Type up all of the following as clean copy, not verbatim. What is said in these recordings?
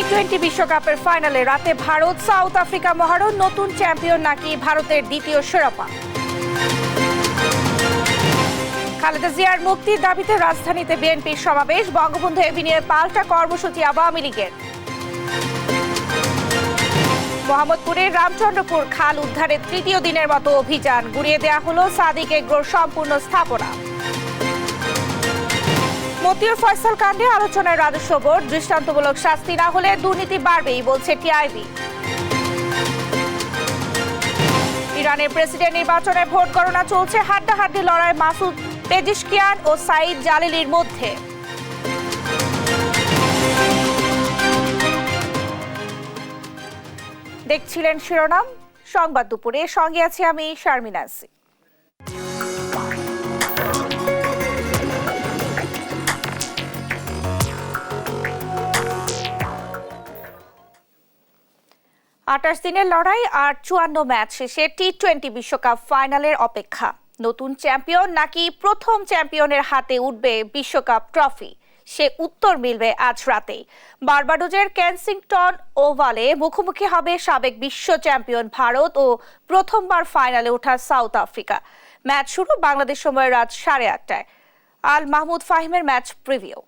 টি-20 বিশ্বকাপের ফাইনালে রাতে ভারত সাউথ আফ্রিকা মহারণ, নতুন চ্যাম্পিয়ন নাকি ভারতের দ্বিতীয় শিরোপা। খালেদা জিয়ার মুক্তির দাবিতে রাজধানীতে বিএনপির সমাবেশ, বঙ্গবন্ধু এভিনিউয়ে পাল্টা কর্মসূচি আওয়ামী লীগের। মোহাম্মদপুরের রামচন্দ্রপুর খাল উদ্ধারের তৃতীয় দিনের মতো অভিযান, গুড়িয়ে দেয়া হলো সাদিক এগ্রোর সম্পূর্ণ স্থাপনা। মতিউর ফয়সাল কাণ্ডে আলোচনায় রাজস্ব বোর্ড, দৃষ্টান্তমূলক শাস্তি না হলে দুর্নীতি বাড়বেই বলছে টিআইবি। ইরানের প্রেসিডেন্ট নির্বাচনে ভোট গণনা চলছে, হাড্ডাহাড্ডি লড়াই মাসুদ পেজিশকিয়ান ও সাইদ জালিলির মধ্যে। দেখছিলেন শিরোনাম সংবাদ দুপুরে, সঙ্গে আছি আমি শারমিন আসি। 28 দিনের লড়াই আর 54 ম্যাচ শেষে টি-20 বিশ্বকাপ ফাইনালের অপেক্ষা। নতুন চ্যাম্পিয়ন নাকি প্রথম চ্যাম্পিয়নের হাতে উঠবে বিশ্বকাপ ট্রফি, সে উত্তর মিলবে আজ রাতেই। বারবাডোজের কেনসিংটন ওভালে মুখোমুখি হবে সাবেক বিশ্ব চ্যাম্পিয়ন ভারত ও প্রথমবার ফাইনালে ওঠা সাউথ আফ্রিকা। ম্যাচ শুরু বাংলাদেশ সময় রাত 8:30টায়। আল মাহমুদ ফাহিমের ম্যাচ প্রিভিউ।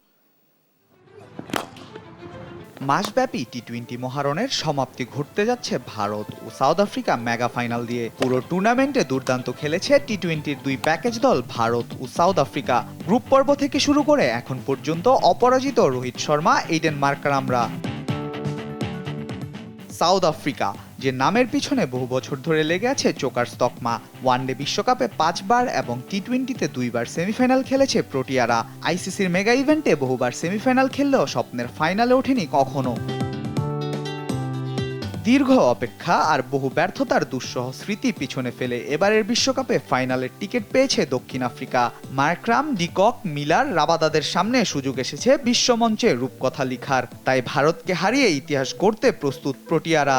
মাসব্যাপী টি-20 মহারণের সমাপ্তি ঘটতে যাচ্ছে ভারত ও সাউথ আফ্রিকা মেগা ফাইনাল দিয়ে। পুরো টুর্নামেন্টে দুর্দান্ত খেলেছে টি-20-র দুই প্যাকেজ দল ভারত ও সাউথ আফ্রিকা। গ্রুপ পর্ব থেকে শুরু করে এখন পর্যন্ত অপরাজিত রোহিত শর্মা, এইডেন মার্কারামরা। সাউথ আফ্রিকা যে নামের পিছনে বহু বছর ধরে লেগে আছে চোকার্স তকমা। ওয়ানডে বিশ্বকাপে 5 বার এবং টি-20-তে 2 বার সেমিফাইনাল খেলেছে প্রোটিয়ারা। আইসিসির মেগা ইভেন্টে বহুবার সেমিফাইনাল খেললেও স্বপ্নের ফাইনালে ওঠেনি কখনো। দীর্ঘ অপেক্ষা আর বহু ব্যর্থতার দুঃসহ স্মৃতি পিছনে ফেলে এবারের বিশ্বকাপে ফাইনালের টিকিট পেয়েছে দক্ষিণ আফ্রিকা। মার্করাম, ডিকক, মিলার, রাবাদাদের সামনে সুযোগ এসেছে বিশ্বমঞ্চে রূপকথা লিখার। তাই ভারতকে হারিয়ে ইতিহাস গড়তে প্রস্তুত প্রোটিয়ারা।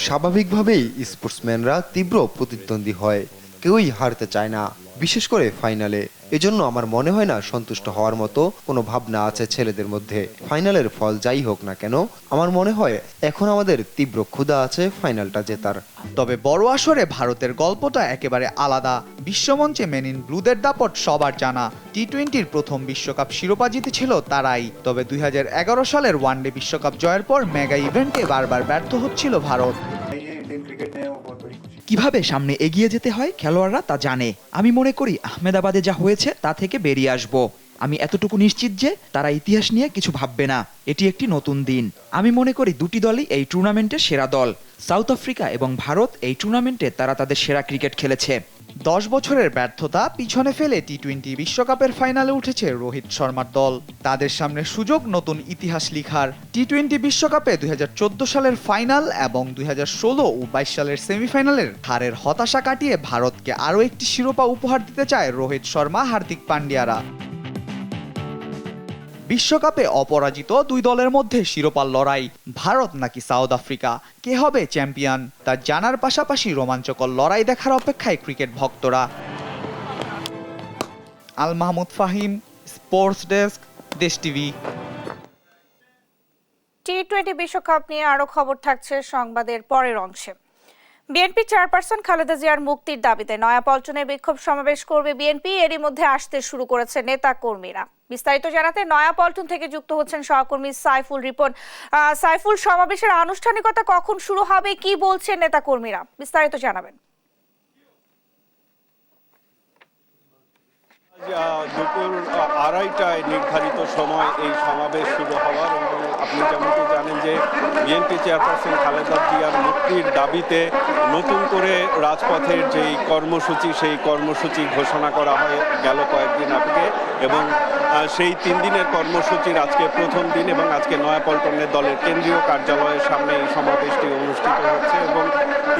স্বাভাবিকভাবেই স্পোর্টসম্যানরা তীব্র প্রতিদ্বন্দ্বী হয়, কেউই হারতে চায় না, বিশেষ করে ফাইনালে। এজন্য আমার মনে হয় না সন্তুষ্ট হওয়ার মতো কোনো ভাবনা আছে ছেলেদের মধ্যে। ফাইনালের ফল যাই হোক না কেন, আমার মনে হয় এখন আমাদের তীব্র ক্ষুধা আছে ফাইনালটা জেতার। তবে বড় আসরে ভারতের গল্পটা একেবারে আলাদা। বিশ্বমঞ্চে মেন ইন ব্লুদের দাপট সবার জানা। টি-20-র প্রথম বিশ্বকাপ শিরোপা জিতেছিল তারাই। তবে 2011 সালের ওয়ানডে বিশ্বকাপ জয়ের পর মেগা ইভেন্টে বারবার ব্যর্থ হচ্ছিল ভারত। কিভাবে সামনে এগিয়ে যেতে হয় খেলোয়াড়রা তা জানে। আমি মনে করি আহমেদাবাদে যা হয়েছে তা থেকে বেরিয়ে আসব। আমি এতটুকু নিশ্চিত যে তারা ইতিহাস নিয়ে কিছু ভাববে না। এটি একটি নতুন দিন। আমি মনে করি দুটি দলই এই টুর্নামেন্টের সেরা দল। সাউথ আফ্রিকা এবং ভারত এই টুর্নামেন্টে তারা তাদের সেরা ক্রিকেট খেলেছে। 10 বছরের ব্যর্থতা পিছনে ফেলে টি-20 বিশ্বকাপের ফাইনালে উঠেছে রোহিত শর্মার দল। তাদের সামনে সুযোগ নতুন ইতিহাস লিখার। টি-20 বিশ্বকাপে 2014 সালের ফাইনাল এবং 2016 ও 22 সালের সেমিফাইনালের হারের হতাশা কাটিয়ে ভারতকে আরও একটি শিরোপা উপহার দিতে চায় রোহিত শর্মা, হার্দিক পান্ডিয়ারা। বিশ্বকাপে অপরাজিত দুই দলের মধ্যে শিরোপার লড়াই, ভারত নাকি সাউথ আফ্রিকা, কে হবে চ্যাম্পিয়ন তা জানার পাশাপাশি রোমাঞ্চকর লড়াই দেখার অপেক্ষায় ক্রিকেট ভক্তরা। আল মাহমুদ ফাহিম, স্পোর্টস ডেস্ক, দেশ টিভি। টি-20 বিশ্বকাপ নিয়ে আরো খবর থাকছে সংবাদের পরের অংশে। বিএনপি চেয়ারপারসন খালেদা জিয়ার মুক্তির দাবিতে নয়াপল্টনে বিক্ষোভ সমাবেশ করবে বিএনপি। এরই মধ্যে আসতে শুরু করেছে নেতা কর্মীরা। বিস্তারিত জানাতে নয়াপল্টন থেকে যুক্ত হচ্ছেন সহকর্মী সাইফুল রিপন। সাইফুল, সমাবেশের আনুষ্ঠানিকতা কখন শুরু হবে, কি বলছেন নেতা কর্মীরা, বিস্তারিত জানাবেন। দুপুর 2:30টায় নির্ধারিত সময় এই সমাবেশ শুরু হওয়ার। এবং আপনি যেমনটি জানেন যে বিএনপি চেয়ারপারসন খালেদা জিয়ার মুক্তির দাবিতে নতুন করে রাজপথের যেই কর্মসূচি, সেই কর্মসূচি ঘোষণা করা হয় গেল কয়েকদিন আগে। এবং সেই 3 দিনের কর্মসূচির আজকে প্রথম দিন এবং আজকে নয়াপল্টনের দলের কেন্দ্রীয় কার্যালয়ের সামনে এই সমাবেশটি অনুষ্ঠিত হচ্ছে। এবং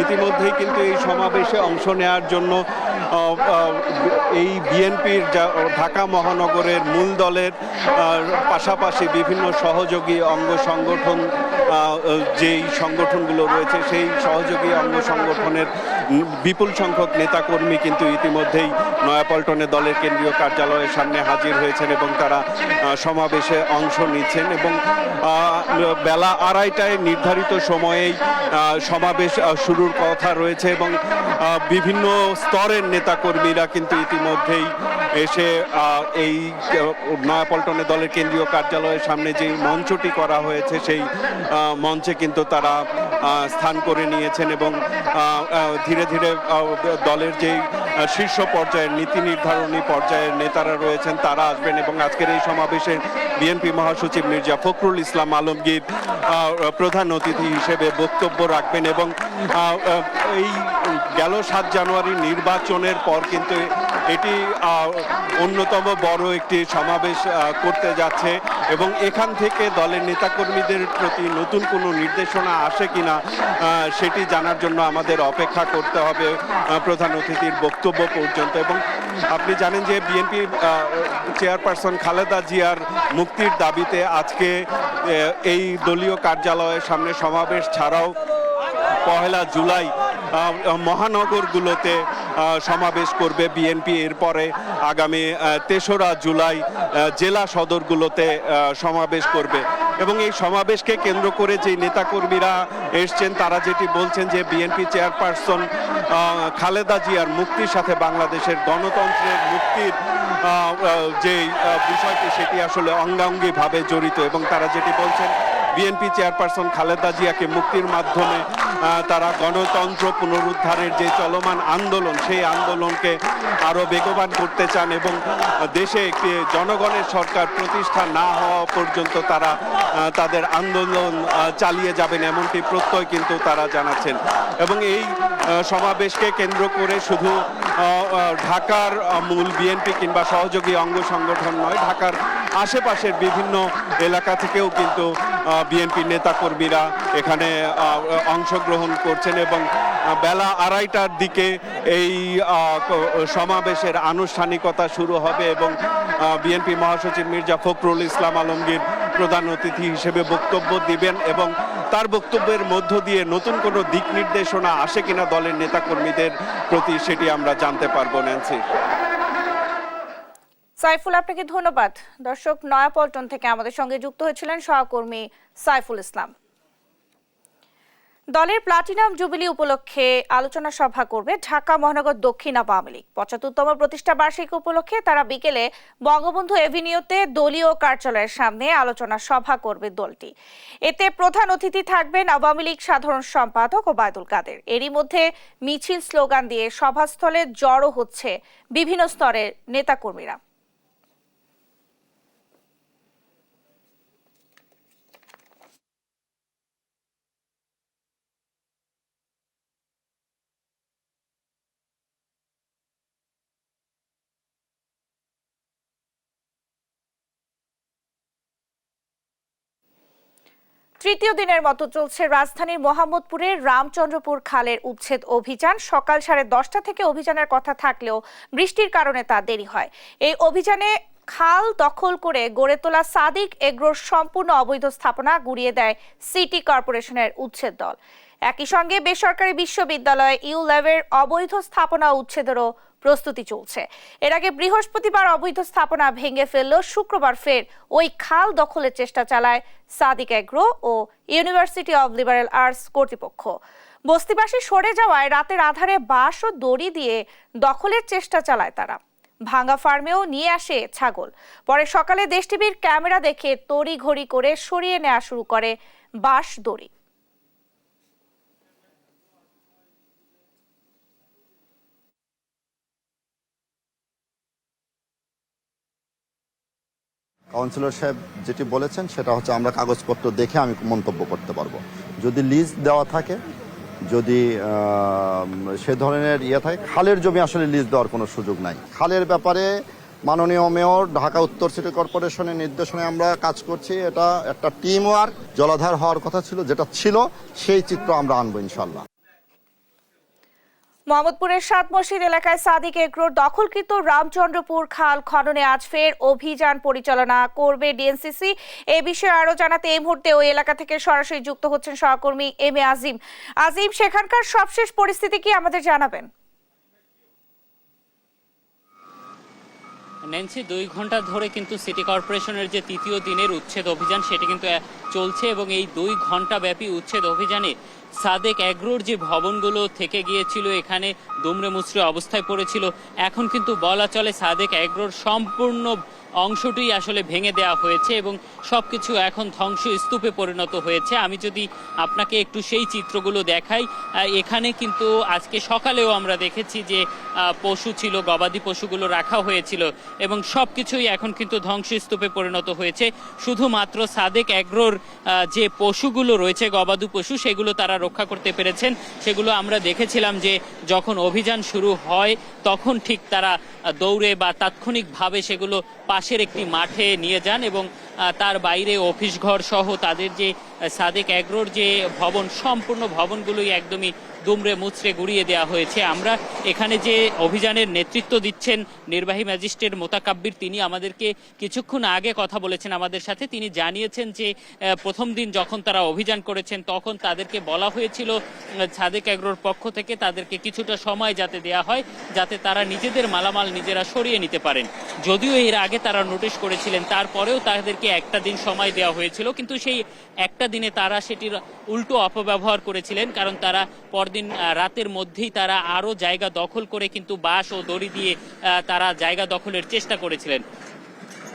ইতিমধ্যেই কিন্তু এই সমাবেশে অংশ নেওয়ার জন্য এই বিএনপির ঢাকা মহানগরের মূল দলের পাশাপাশি বিভিন্ন সহযোগী অঙ্গ সংগঠন, যেই সংগঠনগুলো রয়েছে সেই সহযোগী অঙ্গ সংগঠনের বিপুল সংখ্যক নেতাকর্মী কিন্তু ইতিমধ্যেই নয়াপল্টনে দলের কেন্দ্রীয় কার্যালয়ের সামনে হাজির হয়েছেন এবং তারা সমাবেশে অংশ নিচ্ছেন এবং বেলা 2:30টায় নির্ধারিত সময়েই সমাবেশ শুরুর কথা রয়েছে এবং বিভিন্ন স্তরের নেতাকর্মীরা কিন্তু ইতিমধ্যেই এসে এই নয়াপল্টনে দলের কেন্দ্রীয় কার্যালয়ের সামনে যে মঞ্চটি করা হয়েছে সেই মঞ্চে কিন্তু তারা স্থান করে নিয়েছেন এবং ধীরে ধীরে দলের যেই শীর্ষ পর্যায়ের নীতি নির্ধারণী পর্যায়ের নেতারা রয়েছেন তারা আসবেন এবং আজকের এই সমাবেশে বিএনপি মহাসচিব মির্জা ফখরুল ইসলাম আলমগীর প্রধান অতিথি হিসেবে বক্তব্য রাখবেন এবং এই গেল 7 জানুয়ারি নির্বাচনের পর কিন্তু এটি অন্যতম বড় একটি সমাবেশ করতে যাচ্ছে এবং এখান থেকে দলের নেতাকর্মীদের প্রতি নতুন কোনো নির্দেশনা আসে কিনা সেটি জানার জন্য আমাদের অপেক্ষা করতে হবে প্রধান অতিথির বক্তব্য পর্যন্ত। এবং আপনি জানেন যে বিএনপি চেয়ারপারসন খালেদা জিয়ার মুক্তির দাবিতে আজকে এই দলীয় কার্যালয়ের সামনে সমাবেশ ছাড়াও 1 জুলাই মহানগরগুলোতে সমাবেশ করবে বিএনপি। এরপরে আগামী 3রা জুলাই জেলা সদরগুলোতে সমাবেশ করবে এবং এই সমাবেশকে কেন্দ্র করে যে নেতাকর্মীরা এসছেন তারা যেটি বলছেন যে বিএনপি চেয়ারপারসন খালেদা জিয়ার মুক্তির সাথে বাংলাদেশের গণতন্ত্রের মুক্তির যে বিষয়টি সেটি আসলে অঙ্গাঙ্গিভাবে জড়িত এবং তারা যেটি বলছেন বিএনপি চেয়ারপারসন খালেদা জিয়াকে মুক্তির মাধ্যমে তারা গণতন্ত্র পুনরুদ্ধারের যে চলমান আন্দোলন সেই আন্দোলনকে আরো বেগবান করতে চান এবং দেশে একটি জনগণের সরকার প্রতিষ্ঠা না হওয়া পর্যন্ত তারা তাদের আন্দোলন চালিয়ে যাবেন এমনটি প্রত্যয় কিন্তু তারা জানাচ্ছেন। এবং এই সমাবেশকে কেন্দ্র করে শুধু ঢাকার মূল বিএনপি কিংবা সহযোগী অঙ্গ সংগঠন নয়, ঢাকার আশেপাশের বিভিন্ন এলাকা থেকেও কিন্তু বিএনপি নেতাকর্মীরা এখানে অংশগ্রহণ করছেন এবং বেলা 2:30টার দিকে এই সমাবেশের আনুষ্ঠানিকতা শুরু হবে এবং বিএনপি মহাসচিব মির্জা ফখরুল ইসলাম আলমগীর প্রধান অতিথি হিসেবে বক্তব্য দিবেন এবং তার বক্তব্যের মধ্য দিয়ে নতুন কোনো দিক নির্দেশনা আসে কিনা দলের নেতাকর্মীদের প্রতি সেটি আমরা জানতে পারবো। ন্যান্সি। সাইফুল, আপনাকে ধন্যবাদ। দর্শক, নয়াপল্টন থেকে আমাদের সঙ্গে যুক্ত হয়েছিলেন সহকর্মী সাইফুল ইসলাম। দলের প্লাটিনাম জুবিলি উপলক্ষে আলোচনা সভা করবে ঢাকা মহানগর দক্ষিণ আওয়ামী লীগ। 75তম প্রতিষ্ঠা বার্ষিকী উপলক্ষে তারা বিকেলে বঙ্গবন্ধু এভিনিউতে দলীয় কার্যালয়ের সামনে আলোচনা সভা করবে দলটি। এতে প্রধান অতিথি থাকবেন আওয়ামী লীগ সাধারণ সম্পাদক ওবায়দুল কাদের। এরই মধ্যে মিছিল স্লোগান দিয়ে সভাস্থলে জড়ো হচ্ছে বিভিন্ন স্তরের নেতাকর্মীরা। তৃতীয় দিনের মতো চলছে রাজধানীর মোহাম্মদপুরের রামচন্দ্রপুর খালের উচ্ছেদ অভিযান। সকাল 10:30 থেকে অভিযানের কথা থাকলেও বৃষ্টির কারণে তা দেরি হয়। এই অভিযানে খাল দখল করে গড়ে তোলা সাদিক এগ্রোর সম্পূর্ণ অবৈধ স্থাপনা গুড়িয়ে দেয় সিটি কর্পোরেশনের উচ্ছেদ দল। একই সঙ্গে বেসরকারি বিশ্ববিদ্যালয় ইউল্যাবের অবৈধ স্থাপনা উচ্ছেদেরও প্রস্তুতি চলছে। এর আগে বৃহস্পতিবার অবৈধ স্থাপনা ভেঙে ফেললেও শুক্রবার ফের ওই খাল দখলের চেষ্টা চালায় সাদিক এগ্রো ও ইউনিভার্সিটি অব লিবারেল আর্টস কর্তৃপক্ষ। বস্তিবাসী সরে যাওয়ায় রাতের আধারে বাঁশ ও দড়ি দিয়ে দখলের চেষ্টা চালায় তারা। ভাঙ্গা ফার্মেও নিয়ে আসে ছাগল। পরে সকালে দেশ টিভির ক্যামেরা দেখে তড়িঘড়ি করে সরিয়ে নেওয়া শুরু করে বাঁশ দড়ি। কাউন্সিলর সাহেব যেটি বলেছেন সেটা হচ্ছে আমরা কাগজপত্র দেখে আমি মন্তব্য করতে পারবো। যদি লিজ দেওয়া থাকে, যদি সে ধরনের থাকে, খালের জমি আসলে লিজ দেওয়ার কোনো সুযোগ নাই। খালের ব্যাপারে মাননীয় মেয়র ঢাকা উত্তর সিটি কর্পোরেশনের নির্দেশনায় আমরা কাজ করছি। এটা একটা টিম ওয়ার্ক, জলাধার হওয়ার কথা ছিল, যেটা ছিল সেই চিত্র আমরা আনবো ইনশাল্লাহ। মোহাম্মদপুরের সাত মসজিদ এলাকায় সাদিক এগ্রোর দখলকৃত রামচন্দ্রপুর খাল খননে আজ ফের অভিযান পরিচালনা করবে ডিএনসিসি। এই বিষয়ে আরো জানাতে এই মুহূর্তে ওই এলাকা থেকে সরাসরি যুক্ত হচ্ছেন সহকর্মী এম এ আজিম। আজিম, সেখানকার সবশেষ পরিস্থিতি কি আমাদের জানাবেন? ন্যান্সি, 2 ঘন্টা ধরে কিন্তু সিটি কর্পোরেশনের যে তৃতীয় দিনের উচ্ছেদ অভিযান সেটি কিন্তু চলছে এবং এই 2 ঘন্টা ব্যাপী উচ্ছেদ অভিযানে সাদেক এগ্রোর যে ভবনগুলো থেকে গিয়েছিল এখানে দুমড়ে মুচড়ে অবস্থায় পড়েছিল, এখন কিন্তু বলা চলে সাদেক এগ্রোর সম্পূর্ণ অংশটি আসলে ভেঙে দেওয়া হয়েছে এবং সবকিছু এখন ধ্বংসস্তূপে পরিণত হয়েছে। আমি যদি আপনাকে একটু সেই চিত্রগুলো দেখাই, এখানে কিন্তু আজকে সকালেও আমরা দেখেছি যে পশু ছিল, গবাদি পশুগুলো রাখা হয়েছিল এবং সবকিছুই এখন কিন্তু ধ্বংসস্তূপে পরিণত হয়েছে। শুধুমাত্র সাদেক এগ্রোর যে পশুগুলো রয়েছে, গবাদি পশু, সেগুলো তারা রক্ষা করতে পেরেছেন। সেগুলো আমরা দেখেছিলাম যে যখন অভিযান শুরু হয় তখন ঠিক তারা দৌড়ে বা তাৎক্ষণিকভাবে সেগুলো পাশের একটি মাঠে নিয়ে যান এবং তার বাইরে অফিস ঘর সহ তাদের যে সাদেক এগ্রোর যে ভবন, সম্পূর্ণ ভবনগুলোই একদমই দুমড়ে মুচড়ে গুড়িয়ে দেওয়া হয়েছে। আমরা এখানে যে অভিযানের নেতৃত্ব দিচ্ছেন নির্বাহী ম্যাজিস্ট্রেট মোতাকাব্বির, তিনি আমাদেরকে কিছুক্ষণ আগে কথা বলেছেন আমাদের সাথে। তিনি জানিয়েছেন যে প্রথম দিন যখন তারা অভিযান করেছেন তখন তাদেরকে বলা হয়েছিল সাদেক এগ্রোর পক্ষ থেকে তাদেরকে কিছুটা সময় যাতে দেয়া হয়, যাতে তারা নিজেদের মালামাল নিজেরা সরিয়ে নিতে পারেন। যদিও এর আগে তারা নোটিশ করেছিলেন, তারপরেও তাদেরকে একটা দিন সময় দেওয়া হয়েছিল, কিন্তু সেই একটা দিনে তারা সেটির উল্টো অপব্যবহার করেছিলেন। কারণ তারা পরদিন রাতের মধ্যেই তারা আরও জায়গা দখল করে কিন্তু বাঁশ ও দড়ি দিয়ে তারা জায়গা দখলের চেষ্টা করেছিলেন।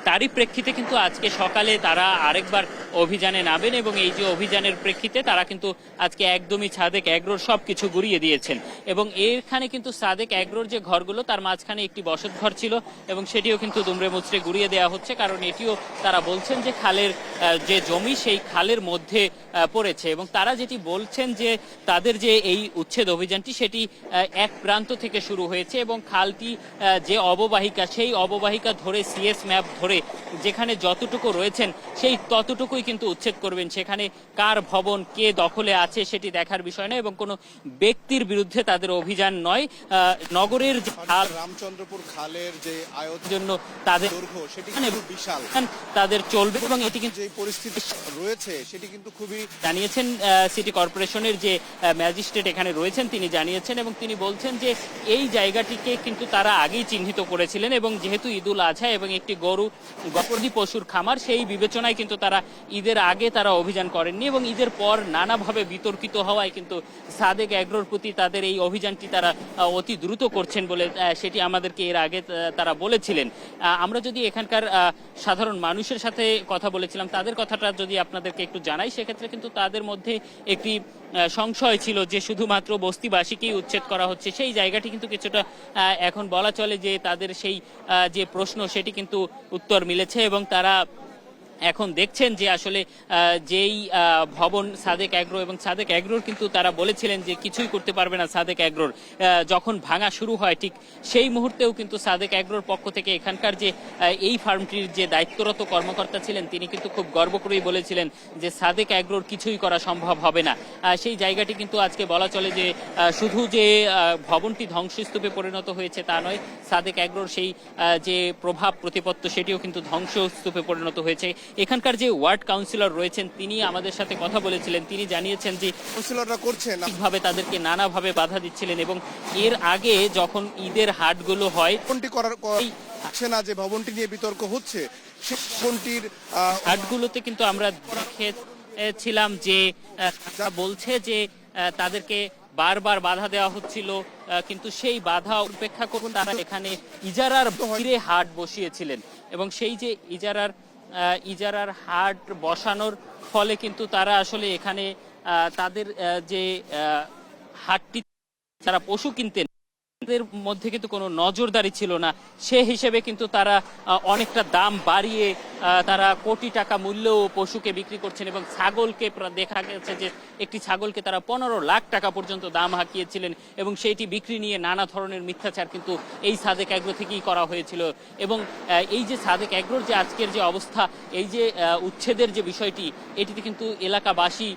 তারই প্রেক্ষিতে কিন্তু আজকে সকালে তারা আরেকবার অভিযানে নামেন এবং এই যে অভিযানের প্রেক্ষিতে তারা কিন্তু আজকে একদমই সাদেক এগ্রোর সবকিছু গুড়িয়ে দিয়েছেন এবং এখানে কিন্তু সাদেক এগ্রোর যে ঘরগুলো তার মাঝখানে একটি বসত ঘর ছিল এবং সেটিও কিন্তু দুমড়ে মুচড়ে গুড়িয়ে দেওয়া হচ্ছে। কারণ এটিও তারা বলছেন যে খালের যে জমি সেই খালের মধ্যে পড়েছে এবং তারা যেটি বলছেন যে তাদের যে এই উচ্ছেদ অভিযানটি সেটি এক প্রান্ত থেকে শুরু হয়েছে এবং খালটি যে অববাহিকা সেই অববাহিকা ধরে সিএস ম্যাপ ধরে যেখানে যতটুকু রয়েছেন সেই ততটুকুই কিন্তু উচ্ছেদ করবেন। সেখানে কার ভবন কে দখলে আছে সেটি দেখার বিষয় নয় এবং কোনো ব্যক্তির বিরুদ্ধে তাদের অভিযান নয়। নগরের যে খাল, রামচন্দ্রপুর খালের যে আয়তন জন্য তাদের দৈর্ঘ্য সেটি কিন্তু বিশাল, তাদের চলবে এবং এটি কিন্তু যে পরিস্থিতি রয়েছে সেটি কিন্তু খুবই জানিয়েছেন সিটি কর্পোরেশনের যে ম্যাজিস্ট্রেট এখানে রয়েছেন তিনি জানিয়েছেন এবং তিনি বলছেন যে এই জায়গাটিকে কিন্তু তারা আগেই চিহ্নিত করেছিলেন এবং যেহেতু ঈদুল আজহা এবং একটি গবাদি পশুর খামার, সেই বিবেচনায় কিন্তু তারা ঈদের আগে তারা অভিযান করেননি এবং ঈদের পর নানাভাবে বিতর্কিত হওয়ায় কিন্তু সাদেক এগ্রোর প্রতি তাদের এই অভিযানটি তারা অতি দ্রুত করছেন বলে সেটি আমাদেরকে এর আগে তারা বলেছিলেন। আমরা যদি এখানকার সাধারণ মানুষের সাথে কথা বলেছিলাম, তাদের কথাটা যদি আপনাদেরকে একটু জানাই, সেক্ষেত্রে কিন্তু তাদের মধ্যে একটি সংশয় ছিল যে শুধুমাত্র বস্তিবাসীকেই উচ্ছেদ করা হচ্ছে। সেই জায়গাটি কিন্তু কিছুটা এখন বলা চলে যে তাদের সেই যে প্রশ্ন সেটি কিন্তু উত্তর মিলেছে এবং তারা এখন দেখছেন যে আসলে যেই ভবন সাদেক এগ্রো এবং সাদেক এগ্রোর কিন্তু তারা বলেছিলেন যে কিছুই করতে পারবে না সাদেক এগ্রোর, যখন ভাঙা শুরু হয় ঠিক সেই মুহূর্তেও কিন্তু সাদেক এগ্রোর পক্ষ থেকে এখানকার যে এই ফার্মটির যে দায়িত্বরত কর্মকর্তা ছিলেন তিনি কিন্তু খুব গর্ব করেই বলেছিলেন যে সাদেক এগ্রোর কিছুই করা সম্ভব হবে না। সেই জায়গাটি কিন্তু আজকে বলা চলে যে শুধু যে ভবনটি ধ্বংসস্তূপে পরিণত হয়েছে তা নয়, সাদেক এগ্রোর সেই যে প্রভাব প্রতিপত্ত সেটিও কিন্তু ধ্বংসস্তূপে পরিণত হয়েছে। এখানকার যে ওয়ার্ড কাউন্সিলর রয়েছেন তিনি আমাদের সাথে কথা বলেছিলেন, তিনি জানিয়েছেন যে কাউন্সিলররা করছেন ঠিকভাবে তাদেরকে নানাভাবে বাধা দিচ্ছিলেন এবং এর আগে যখন ঈদের হাটগুলো হয় কোনটি করার আছে না যে ভবনটি নিয়ে বিতর্ক হচ্ছে সেই ভবনটির হাটগুলোতে কিন্তু আমরা দেখেছিলাম যে যা বলছে যে তাদেরকে বারবার বাধা দেওয়া হচ্ছিল, কিন্তু সেই বাধা উপেক্ষা করুন তারা এখানে ইজারার বাইরে হাট বসিয়েছিলেন এবং সেই যে ইজারার হাট বসানোর ফলে কিন্তু তারা আসলে এখানে তাদের যে হাটটি তারা পশু কিনতেন তাদের মধ্যে কিন্তু কোনো নজরদারি ছিল না। সে হিসেবে কিন্তু তারা অনেকটা দাম বাড়িয়ে তারা কোটি টাকা মূল্যেও পশুকে বিক্রি করছেন এবং ছাগলকে দেখা গেছে যে একটি ছাগলকে তারা 15 লাখ টাকা পর্যন্ত দাম হাঁকিয়েছিলেন এবং সেইটি বিক্রি নিয়ে নানা ধরনের মিথ্যাচার কিন্তু এই সাদেক এগ্রো থেকেই করা হয়েছিল এবং এই যে সাদেক এগ্রোর যে আজকের যে অবস্থা, এই যে উচ্ছেদের যে বিষয়টি, এটিতে কিন্তু এলাকাবাসী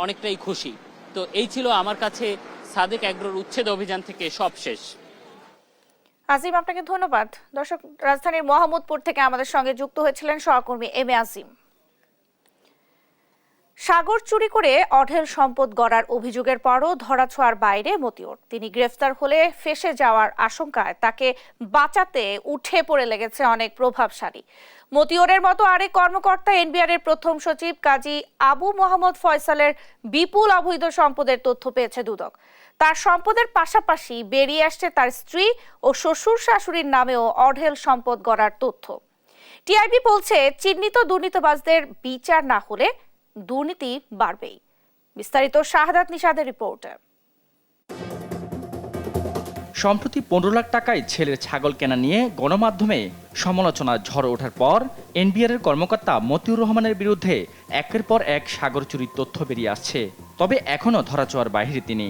অনেকটাই খুশি। তো এই ছিল আমার কাছে সাদেক এগ্রোর উচ্ছেদ অভিযান থেকে সব শেষ। আজিম, আপনাকে ধন্যবাদ। দর্শক, রাজধানীর মোহাম্মদপুর থেকে আমাদের সঙ্গে যুক্ত হয়েছিলেন সহকর্মী এম এ আজিম। সাগর চুরি করে অঢেল সম্পদ গড়ার অভিযোগের পরও ধরাছোঁয়ার বাইরে মতিউর। তিনি গ্রেফতার হলে ফেঁসে যাওয়ার আশঙ্কায় তাকে বাঁচাতে উঠে পড়ে লেগেছে অনেক প্রভাবশালী। মতিউরের মতো আরেক কর্মকর্তা এনবিআর এর প্রথম সচিব কাজী আবু মোহাম্মদ ফয়সালের বিপুল অবৈধ সম্পদের তথ্য পেয়েছে দুদক। তার সম্পদের পাশাপাশি বেরিয়ে আসছে তার স্ত্রী ও শ্বশুর শাশুড়ির নামেও অঢেল সম্পদ গড়ার তথ্য। টিআইবি বলছে, চিহ্নিত দুর্নীতিবাজদের বিচার না হলে দুর্নীতি বাড়বেই। বিস্তারিত শাহাদাত নিশাদের রিপোর্টে। সম্প্রতি 15 লাখ টাকায় ছেলের ছাগল কেনা নিয়ে গণমাধ্যমে সমালোচনার ঝড় ওঠার পর এনবিআর এর কর্মকর্তা মতিউর রহমানের বিরুদ্ধে একের পর এক সাগর চুরির তথ্য বেরিয়ে আসছে। তবে এখনও ধরাছোঁয়ার বাইরে তিনি।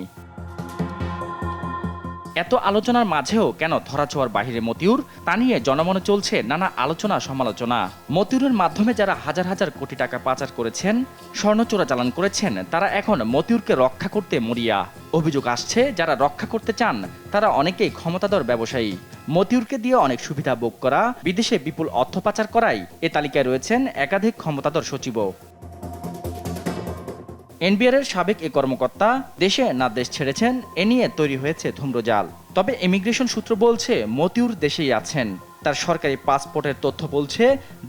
এত আলোচনার মাঝেও কেন ধরাছোঁয়ার বাহিরে মতিউর, তা নিয়ে জনমনে চলছে নানা আলোচনা সমালোচনা। মতিউরের মাধ্যমে যারা হাজার হাজার কোটি টাকা পাচার করেছেন, স্বর্ণ চোরাচালান করেছেন, তারা এখন মতিউরকে রক্ষা করতে মরিয়া। অভিযোগ আসছে, যারা রক্ষা করতে চান তারা অনেকেই ক্ষমতাধর ব্যবসায়ী। মতিউরকে দিয়ে অনেক সুবিধা ভোগ করা, বিদেশে বিপুল অর্থ পাচার করাই এ তালিকায় রয়েছেন একাধিক ক্ষমতাধর সচিবও। এনবিআর এর সাবেক এ কর্মকর্তা দেশে না দেশ ছেড়েছেন, এ নিয়ে তৈরি হয়েছে ধূম্রজাল। তবে ইমিগ্রেশন সূত্র বলছে মতিউর দেশেই আছেন। তার সরকারি পাসপোর্টের তথ্য বলছে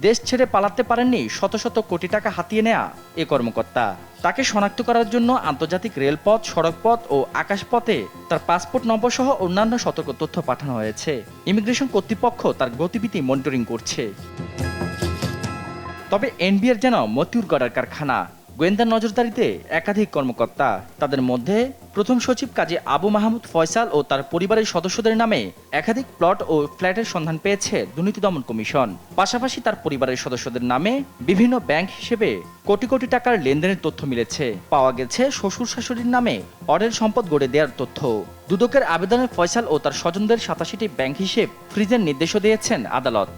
দেশ ছেড়ে পালাতে পারেননি শত শত কোটি টাকা হাতিয়ে নেয়া এ কর্মকর্তা। তাকে শনাক্ত করার জন্য আন্তর্জাতিক রেলপথ, সড়কপথ ও আকাশপথে তার পাসপোর্ট নম্বর সহ অন্যান্য সতর্ক তথ্য পাঠানো হয়েছে। ইমিগ্রেশন কর্তৃপক্ষ তার গতিবিধি মনিটরিং করছে। তবে এনবিআর যেন মতিউর গড়ার কারখানা। গোয়েন্দা নজরদারিতে একাধিক কর্মকর্তা, তাদের মধ্যে প্রথম সচিব কাজী আবু মাহমুদ ফয়সাল ও তার পরিবারের সদস্যদের নামে একাধিক প্লট ও ফ্ল্যাটের সন্ধান পেয়েছে দুর্নীতি দমন কমিশন। পাশাপাশি তার পরিবারের সদস্যদের নামে বিভিন্ন ব্যাংক হিসেবে কোটি কোটি টাকার লেনদেনের তথ্য মিলেছে। পাওয়া গেছে শ্বশুর শাশুড়ির নামে অঢেল সম্পদ গড়ে দেওয়ার তথ্য। দুদকের আবেদনে ফয়সাল ও তার স্বজনদের 87টি ব্যাংক হিসেব ফ্রিজের নির্দেশও দিয়েছেন আদালত।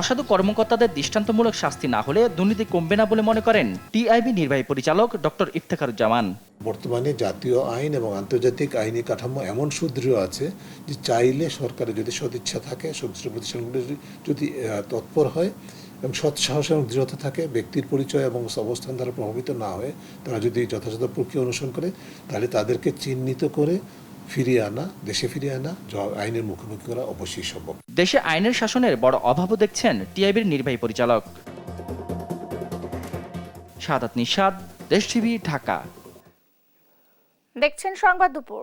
অসাধু কর্মকর্তাদের দৃষ্টান্তমূলক শাস্তি না হলে দুর্নীতি কমবে না বলে মনে করেন টিআইবি নির্বাহী পরিচালক ডক্টর ইফতেখারুজ্জামান। বর্তমানে জাতীয় আইন এবং আন্তর্জাতিক আইনি কাঠামো এমন সুদৃঢ় আছে যে চাইলে সরকারের যদি সদিচ্ছা থাকে, সংশ্লিষ্ট প্রতিষ্ঠানগুলো যদি তৎপর হয় এবং সৎসাহস এবং দৃঢ়তা থাকে, ব্যক্তির পরিচয় এবং অবস্থান দ্বারা প্রভাবিত না হয়ে তারা যদি যথাযথ প্রক্রিয়া অনুসরণ করে, তাহলে তাদেরকে চিহ্নিত করে ফিরিয়ে আনা, দেশে ফিরিয়ে আনা, আইনের মুখোমুখি করা অবশ্যই সম্ভব। দেশে আইনের শাসনের বড় অভাবও দেখছেন টিআইবির নির্বাহী পরিচালক। শাহাদাত নিশাদ, দেশ টিভি, ঢাকা। দেখছেন সংবাদ দুপুর।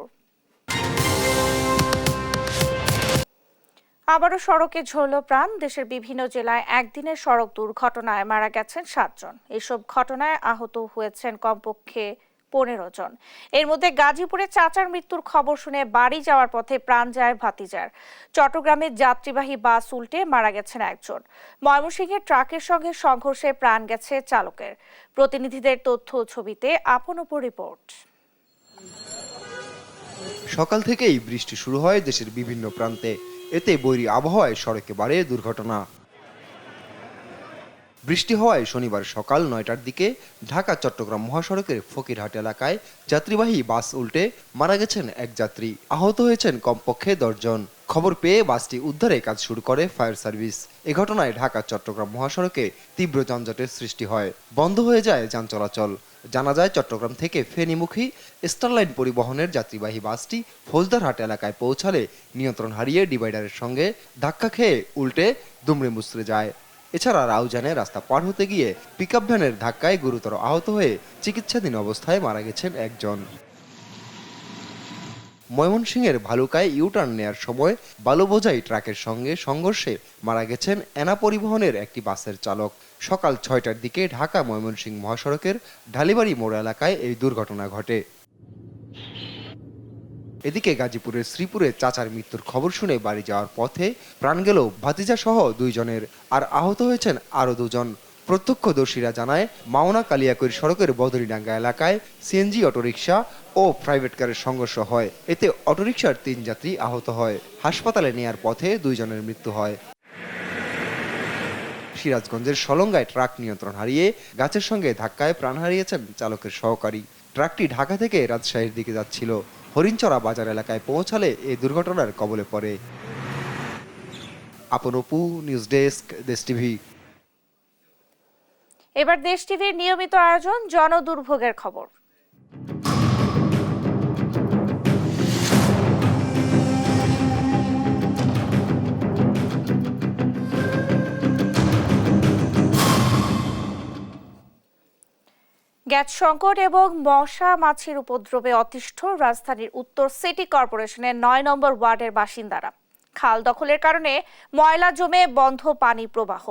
আবারও সড়কে ঝরল প্রাণ। দেশের বিভিন্ন জেলায় একদিনের সড়ক দুর্ঘটনায় মারা গেছেন 7 জন। এসব ঘটনায় আহত হয়েছেন কমপক্ষে 15 জন। এর মধ্যে গাজীপুরে চাচার মৃত্যুর খবর শুনে বাড়ি যাওয়ার পথে প্রাণ যায় ভাতিজার। চট্টগ্রামে যাত্রীবাহী বাস উল্টে মারা গেছেন একজন। ময়মনসিংহে ট্রাকের সঙ্গে সংঘর্ষে প্রাণ গেছে চালকের। প্রতিনিধিদের তথ্য ছবিতে আপন উপর রিপোর্ট। সকাল থেকেই বৃষ্টি শুরু হয় দেশের বিভিন্ন প্রান্তে। এতে বৈরী আবহাওয়ায় সড়কে বাড়ে দুর্ঘটনা। বৃষ্টি হওয়ায় শনিবার সকাল 9টার দিকে ঢাকা চট্টগ্রাম মহাসড়কের ফকিরহাট এলাকায় যাত্রীবাহী বাস উল্টে মারা গেছেন এক যাত্রী। আহত হয়েছেন কমপক্ষে 10 জন। খবর পেয়ে বাসটি উদ্ধারে কাজ শুরু করে ফায়ার সার্ভিস। এ ঘটনায় ঢাকা চট্টগ্রাম মহাসড়কে তীব্র যানজটের সৃষ্টি হয়। বন্ধ হয়ে যায় যান চলাচল। জানা যায় চট্টগ্রাম থেকে ফেনীমুখী স্টারলাইন পরিবহনের যাত্রীবাহী বাসটি ফৌজদারহাট এলাকায় পৌঁছালে নিয়ন্ত্রণ হারিয়ে ডিভাইডারের সঙ্গে ধাক্কা খেয়ে উল্টে দুমড়ে মুচড়ে যায়। এছাড়া রাউজানে রাস্তা পার হতে গিয়ে পিকআপ ভ্যানের ধাক্কায় গুরুতর আহত হয়ে চিকিৎসাধীন অবস্থায় মারা গেছেন একজন। ময়মনসিংহের ভালুকায় ইউটার্ন নেয়ার সময় বালু বোঝাই ট্রাকের সঙ্গে সংঘর্ষে মারা গেছেন এনা পরিবহনের একটি বাসের চালক। সকাল 6টার দিকে ঢাকা ময়মনসিংহ মহাসড়কের ঢালিবাড়ি মোড় এলাকায় এই দুর্ঘটনা ঘটে। এদিকে গাজীপুরের শ্রীপুরে চাচার মৃত্যুর খবর শুনে বাড়ি যাওয়ার পথে প্রাণ গেল ভাতিজা সহ 2 জনের, আর আহত হয়েছেন আরও 2 জন। প্রত্যক্ষদর্শীরা জানায় মাওনা কালিয়াকৈর সড়কের বদরিডাঙ্গা এলাকায় সিএনজি অটোরিকশা ও প্রাইভেট কারের সংঘর্ষ হয়। এতে অটোরিকশার 3 যাত্রী আহত হয়। হাসপাতালে নেয়ার পথে 2 জনের মৃত্যু হয়। সিরাজগঞ্জের সলঙ্গায় ট্রাক নিয়ন্ত্রণ হারিয়ে গাছের সঙ্গে ধাক্কায় প্রাণ হারিয়েছেন চালকের সহকারী। ট্রাকটি ঢাকা থেকে রাজশাহীর দিকে যাচ্ছিল। হরিণচড়া বাজার এলাকায় পৌঁছালে এই দুর্ঘটনার কবলে পড়ে। আপন অপু, নিউজ ডেস্ক, দেশ টিভি। এবার দেশ টিভির নিয়মিত আয়োজন জনদুর্ভোগের খবর। গ্যাস সংকট এবং মশা মাছির উপদ্রবে অতিষ্ঠ রাজধানীর উত্তর সিটি কর্পোরেশনের ৯ নম্বর ওয়ার্ডের বাসিন্দারা। খাল দখলের কারণে ময়লা জমে বন্ধ পানি প্রবাহ,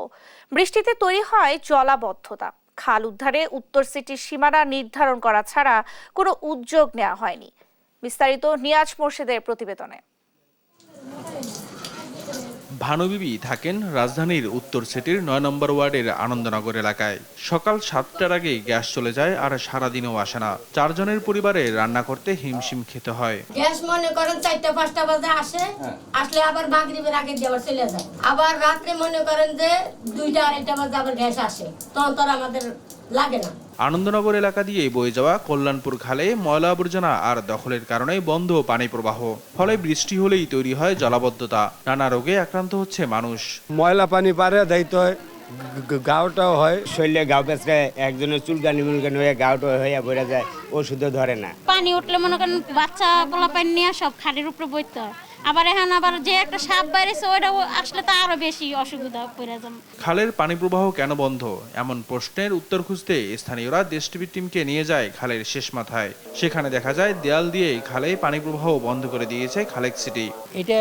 বৃষ্টিতে তৈরি হয় জলাবদ্ধতা। খাল উদ্ধারে উত্তর সিটির সীমানা নির্ধারণ করা ছাড়া কোনো উদ্যোগ নেওয়া হয়নি। বিস্তারিত নিয়াজ মোর্শেদের প্রতিবেদনে। ভানুবিবি থাকেন রাজধানীর উত্তর সিটির ৯ নম্বর ওয়ার্ডের আনন্দনগর এলাকায়। সকাল ৭টার আগেই গ্যাস চলে যায় আর সারাদিনও আসে না। ৪ জনের পরিবারে রান্না করতে হিমশিম খেতে হয়। গ্যাস মনে করেন ৪টা-৫টা বাজে আসে, আসলে আবার মাগরিবের আগে দিয়ে আবার চলে যায়। আবার রাত্রে মনে করেন যে ২টা-২.৫টা বাজে আবার গ্যাস আসে, তখন তো আমাদের লাগে না। আনন্দনগর এলাকা দিয়ে বয়ে যাওয়া কল্যাণপুর খালে ময়লা আবর্জনা আর দখলের কারণে বন্ধ পানি প্রবাহ, ফলে বৃষ্টি হলেই তৈরি হয় জলাবদ্ধতা। নানা রোগে আক্রান্ত হচ্ছে মানুষ। ময়লা পানি পারে দায়িত্ব হয়, গাওটাও হয়, শরীরে গাও পেঁচড়ে একজনের চুলকানি মুলকানি হয়ে গাওটা হয়ে বেড়ে যায়, ওষুধও ধরে না। পানি উঠলে মনে করেন বাচ্চা পোলা পানি নিয়ে সব খাটের উপরে বইতে হয়। আবার এখন আবার যে একটা সাপ বাইরেছে ওইটা আসলে তো আরো বেশি অসুবিধা পড়ে যাবে। খালের পানি প্রবাহ কেন বন্ধ, এমন প্রশ্নের উত্তর খুঁজতে স্থানীয়রা দেশ টিভির টিমকে নিয়ে যায় খালের শেষ মাথায়। সেখানে দেখা যায় দেয়াল দিয়ে খালে পানি প্রবাহ বন্ধ করে দিয়েছে খালেক সিটি। এটা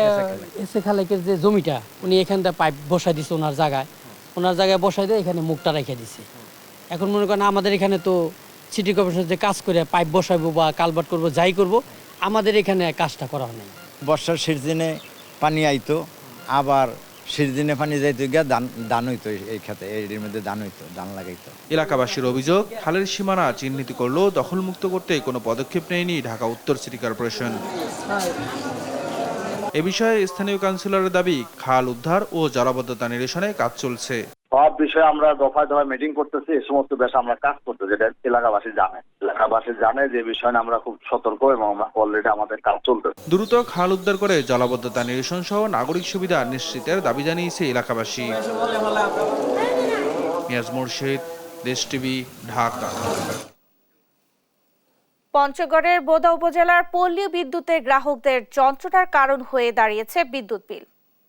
এসে খালেকের যে জমিটা উনি এখানটা পাইপ বসাই দিছে, ওনার জায়গায় বসাই দিয়ে এখানে মুখটা রেখে দিছে। এখন মনে করেন আমাদের এখানে তো সিটি কর্পোরেশন যে কাজ করে পাইপ বসাইবো বা কালভার্ট করবো যাই করব, আমাদের এখানে কাজটা করা হয় নাই। বর্ষার সিজনে পানি আইতো, আবার সিজনে পানি যাইতো গিয়া ধান হইতো, এই খেতে এর মধ্যে ধান হইতো, ধান লাগাইতো। এলাকাবাসীর অভিযোগ, খালের সীমানা চিহ্নিত করলেও দখলমুক্ত করতে কোনো পদক্ষেপ নেয়নি ঢাকা উত্তর সিটি কর্পোরেশন। এ বিষয়ে স্থানীয় কাউন্সিলরের দাবি, খাল উদ্ধার ও জলাবদ্ধতা নিরসনে কাজ চলছে। সব বিষয়ে আমরা দফায় দফায় মিটিং করতেছি, এই সমস্ত বিষয়ে আমরা কাজ করতেছি, যেটা এলাকাবাসী জানে যে বিষয়ে আমরা খুব সতর্ক এবং আমরা অলরেডি আমাদের কাজ চলতেছে। দ্রুত খাল উদ্ধার করে জলাবদ্ধতা নিরসন সহ নাগরিক সুবিধা নিশ্চিতের দাবি জানিয়েছে এলাকাবাসী। নিয়াজ মোর্শেদ, দেশ টিভি, ঢাকা। পঞ্চগড়ের বোদা উপজেলার পল্লী বিদ্যুতের গ্রাহকদের যন্ত্রণার কারণ হয়ে দাঁড়িয়েছে বিদ্যুৎ বিল।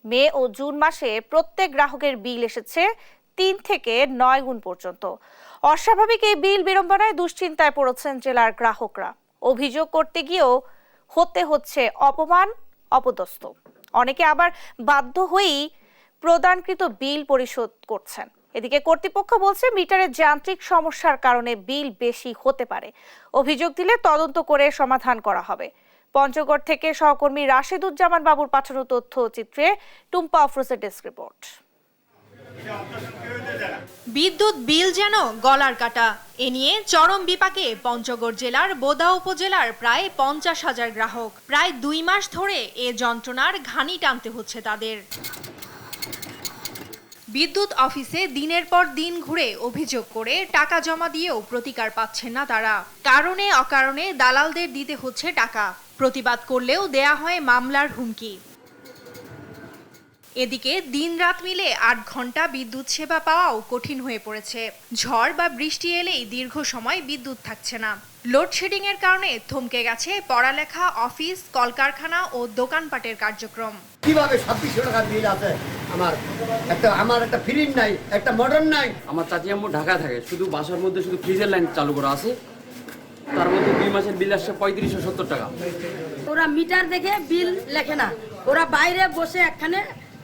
মে ও জুন মাসে প্রত্যেক গ্রাহকের বিল এসেছে ৩ থেকে ৯ গুণ পর্যন্ত। অস্বাভাবিক এই বিল বিড়ম্বনায় দুশ্চিন্তায় পড়েছেন জেলার গ্রাহকরা। অভিযোগ করতে গিয়েও হতে হচ্ছে অপমান, অপদস্থ। অনেকে আবার বাধ্য হয়েই প্রদানকৃত বিল পরিশোধ করছেন। এদিকে কর্তৃপক্ষ বলছে মিটারের যান্ত্রিক সমস্যার কারণে বিল বেশি হতে পারে। অভিযোগ দিলে তদন্ত করে সমাধান করা হবে। পঞ্চগড় থেকে সহকর্মী রাশেদুজ্জামান বাবুর পাঠানো তথ্যচিত্রে টুম্পা আফরোজের ডেস্ক রিপোর্ট। বিদ্যুৎ বিল যেন গলার কাটা, এ নিয়ে চরম বিপাকে পঞ্চগড় জেলার বোদা উপজেলার প্রায় 50,000 গ্রাহক। প্রায় 2 মাস ধরে এ যন্ত্রণার ঘানি টানতে হচ্ছে তাদের। বিদ্যুৎ অফিসে দিনের পর দিন ঘুরে অভিযোগ করে টাকা জমা দিয়েও প্রতিকার পাচ্ছেন না তারা। কারণে অকারণে দালালদের দিতে হচ্ছে টাকা, প্রতিবাদ করলেও দেয়া হয় মামলার হুমকি। এদিকে দিনরাত মিলে 8 ঘন্টা বিদ্যুৎ সেবা পাওয়াও কঠিন হয়ে পড়েছে। ঝড় বা বৃষ্টি এলেই দীর্ঘ সময় বিদ্যুৎ থাকছে না। লোডশেডিং এর কারণে থমকে গেছে পড়ালেখা, অফিস, কলকারখানা ও দোকানপাটের কার্যক্রম। কিভাবে 2600 টাকা বিল আছে, আমার একটা ফ্রিজ নাই, একটা মডার্ন নাই। আমার চাচি আম্মু ঢাকা থাকে, শুধু বাসার মধ্যে শুধু ফ্রিজের লাইন চালু করা আছে, তার মধ্যে 2 মাসের বিল আসছে 3570 টাকা। ওরা মিটার দেখে বিল লেখে না, ওরা বাইরে বসে একখানে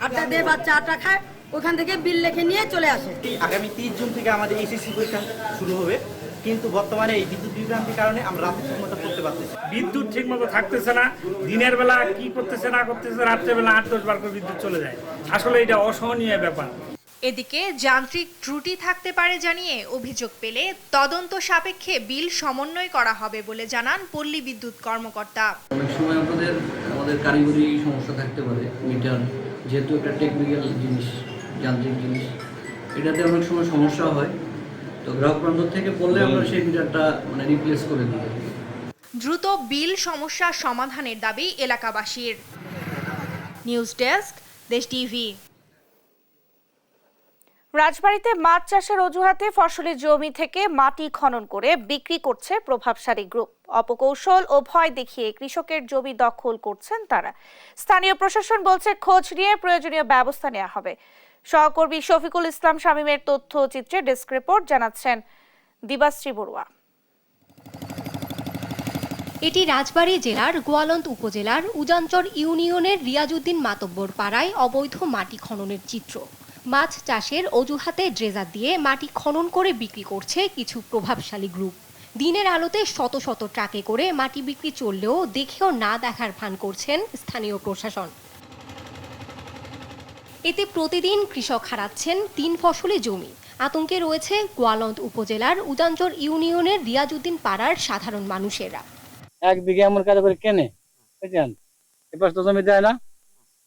আড্ডা দিয়ে বা চাটা খায়, ওখান থেকে বিল লিখে নিয়ে চলে আসে। আগামী 30 জুন থেকে আমাদের এসএসসি পরীক্ষা শুরু হবে, কিন্তু বর্তমানে এই বিদ্যুৎ বিভ্রান্তির কারণে আমরা রাতে ঠিকমতো পড়তে পারতেছি। বিদ্যুৎ ঠিকমতো থাকতেছে না, দিনের বেলা কি করতেছে না করতেছে, রাত্রেবেলা 8-10 বার করে বিদ্যুৎ চলে যায়। আসলে এটা অসহনীয় ব্যাপার। এদিকে যান্ত্রিক ত্রুটি থাকতে পারে জানিয়ে অভিযোগ পেলে তদন্ত সাপেক্ষে বিল সমন্বয় করা হবে বলে জানান পল্লী বিদ্যুৎ কর্মকর্তা। অনেক সময় আমাদের কারিগরি সমস্যা থাকতে পারে, মিটার যেহেতু একটা টেকনিক্যাল জিনিস, যান্ত্রিক জিনিস, এটাতে অনেক সময় সমস্যা হয়। তো গ্রাহক প্রান্ত থেকে বললে আমরা সেই মিটারটা রিপ্লেস করে দিই। দ্রুত বিল সমস্যা সমাধানের দাবি এলাকাবাসীর। নিউজ ডেস্ক, দেশ টিভি। রাজবাড়ীতে মাছ চাষের অজুহাতে ফসলি জমি থেকে মাটি খনন করে বিক্রি করছে প্রভাবশালী গ্রুপ। অপকৌশল ও ভয় দেখিয়ে কৃষকের জমি দখল করছেন তারা। স্থানীয় প্রশাসন বলছে খোঁজ নিয়ে প্রয়োজনীয় ব্যবস্থা নেওয়া হবে। সহকর্মী শফিকুল ইসলাম শামীমের তথ্যচিত্রে ডেস্ক রিপোর্ট, জানাচ্ছেন দিবাশ্রী বড়ুয়া। এটি রাজবাড়ী জেলার গোয়ালন্দ উপজেলার উজানচর ইউনিয়নের রিয়াজউদ্দিন মাতব্বর পাড়ায় অবৈধ মাটি খননের চিত্র। মাছ চাষের অজুহাতে ড্রেজার দিয়ে মাটি খনন করে বিক্রি করছে কিছু প্রভাবশালী গ্রুপ। দিনের আলোতে শত শত ট্রাকে করে মাটি বিক্রি চললেও দেখেও না দেখার ভান করছেন স্থানীয় প্রশাসন। এতে প্রতিদিন কৃষক হারাচ্ছেন 3 ফসলি জমি। আতঙ্কে রয়েছে গোয়ালন্দ উপজেলার উজানচর ইউনিয়নের রিয়াজউদ্দিন পাড়ার সাধারণ মানুষেরা। 1 বিঘা এমন কাজ করে কেনে, বুঝছেন? এবার তো জমি দেয় না,